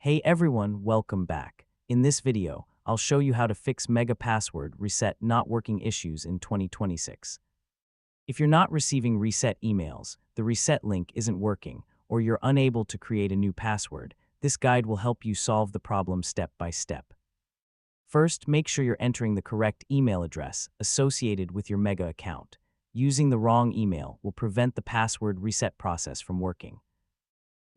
Hey everyone, welcome back. In this video, I'll show you how to fix Mega Password Reset not working issues in 2026. If you're not receiving reset emails, the reset link isn't working, or you're unable to create a new password, this guide will help you solve the problem step by step. First, make sure you're entering the correct email address associated with your Mega account. Using the wrong email will prevent the password reset process from working.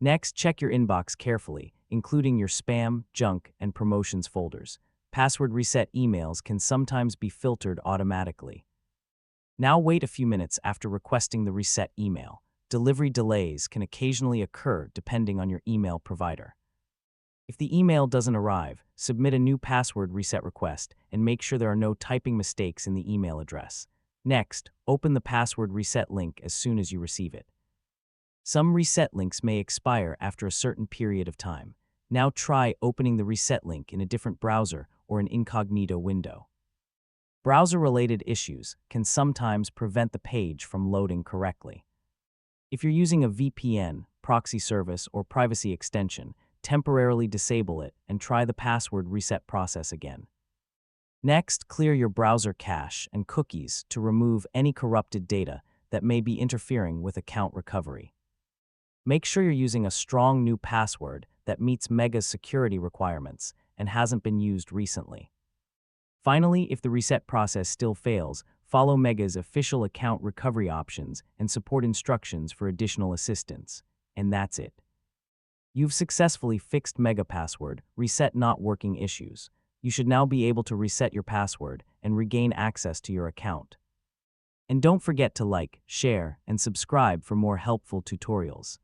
Next, check your inbox carefully, including your spam, junk, and promotions folders. Password reset emails can sometimes be filtered automatically. Now wait a few minutes after requesting the reset email. Delivery delays can occasionally occur depending on your email provider. If the email doesn't arrive, submit a new password reset request and make sure there are no typing mistakes in the email address. Next, open the password reset link as soon as you receive it. Some reset links may expire after a certain period of time. Now try opening the reset link in a different browser or an incognito window. Browser-related issues can sometimes prevent the page from loading correctly. If you're using a VPN, proxy service, or privacy extension, temporarily disable it and try the password reset process again. Next, clear your browser cache and cookies to remove any corrupted data that may be interfering with account recovery. Make sure you're using a strong new password that meets Mega's security requirements and hasn't been used recently. Finally, if the reset process still fails, follow Mega's official account recovery options and support instructions for additional assistance. And that's it. You've successfully fixed Mega Password Reset not working issues. You should now be able to reset your password and regain access to your account. And don't forget to like, share, and subscribe for more helpful tutorials.